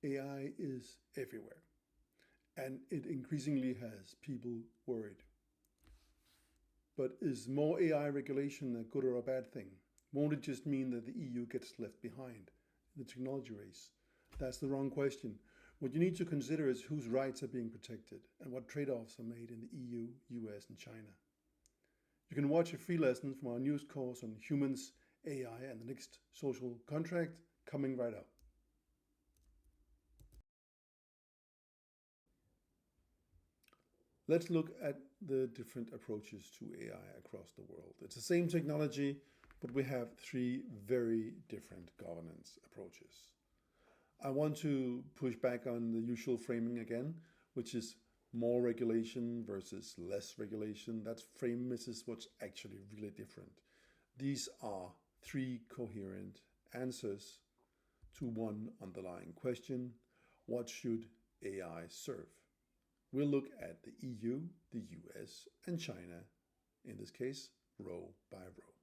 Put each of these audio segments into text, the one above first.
AI is everywhere, and it increasingly has people worried. But is more AI regulation a good or a bad thing? Won't it just mean that the EU gets left behind in the technology race? That's the wrong question. What you need to consider is whose rights are being protected and what trade offs are made in the EU, US, and China. You can watch a free lesson from our news course on humans, AI, and the next social contract coming right up. Let's look at the different approaches to AI across the world. It's the same technology, but we have three very different governance approaches. I want to push back on the usual framing again, which is more regulation versus less regulation. That frame misses what's actually really different. These are three coherent answers to one underlying question: what should AI serve? We'll look at the EU, the US, and China, in this case, row by row.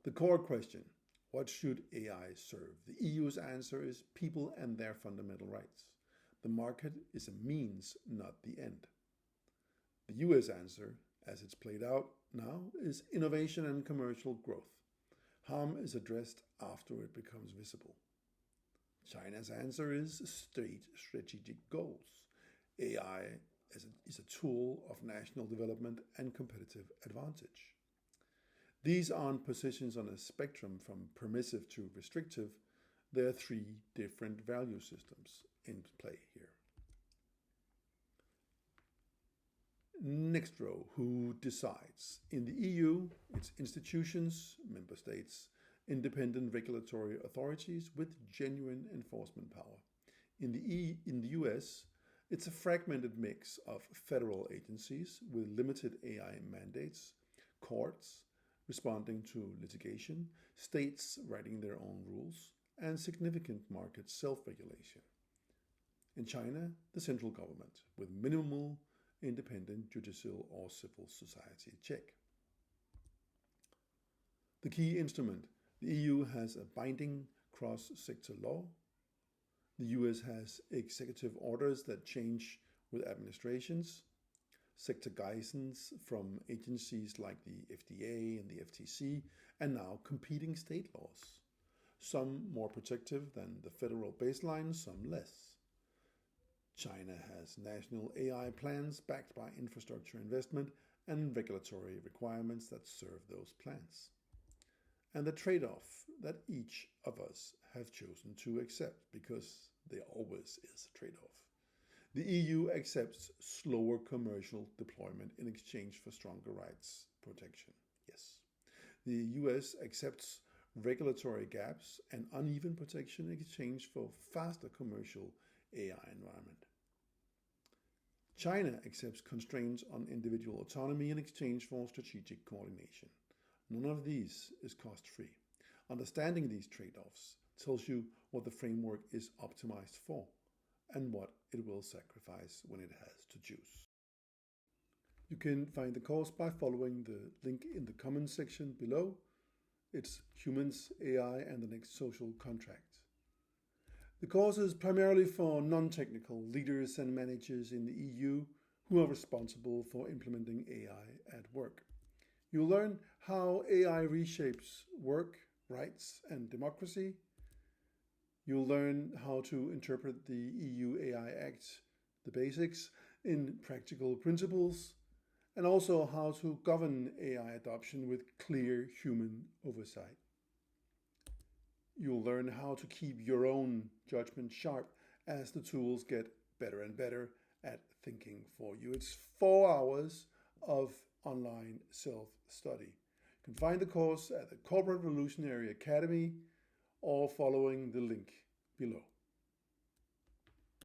The core question: what should AI serve? The EU's answer is people and their fundamental rights. The market is a means, not the end. The US answer, as it's played out now, is innovation and commercial growth. Harm is addressed after it becomes visible. China's answer is state strategic goals. AI is a tool of national development and competitive advantage. These aren't positions on a spectrum from permissive to restrictive. There are three different value systems in play here. Next row, who decides? In the EU, it's institutions, member states, independent regulatory authorities with genuine enforcement power. In the US, it's a fragmented mix of federal agencies with limited AI mandates, courts responding to litigation, states writing their own rules, and significant market self-regulation. In China, the central government with minimal independent judicial or civil society check. The key instrument: the EU has a binding cross-sector law. The US has executive orders that change with administrations, sector guidance from agencies like the FDA and the FTC, and now competing state laws. Some more protective than the federal baseline, some less. China has national AI plans backed by infrastructure investment and regulatory requirements that serve those plans. And the trade-off that each of us have chosen to accept, because there always is a trade-off. The EU accepts slower commercial deployment in exchange for stronger rights protection. Yes. The US accepts regulatory gaps and uneven protection in exchange for faster commercial AI environment. China accepts constraints on individual autonomy in exchange for strategic coordination. None of these is cost-free. Understanding these trade-offs tells you what the framework is optimized for and what it will sacrifice when it has to choose. You can find the course by following the link in the comments section below. It's Humans, AI, and the Next Social Contract. The course is primarily for non-technical leaders and managers in the EU who are responsible for implementing AI at work. You'll learn how AI reshapes work, rights, and democracy. You'll learn how to interpret the EU AI Act, the basics, in practical principles, and also how to govern AI adoption with clear human oversight. You'll learn how to keep your own judgment sharp as the tools get better and better at thinking for you. It's 4 hours of online self-study. You can find the course at the Corporate Revolutionary Academy or following the link below.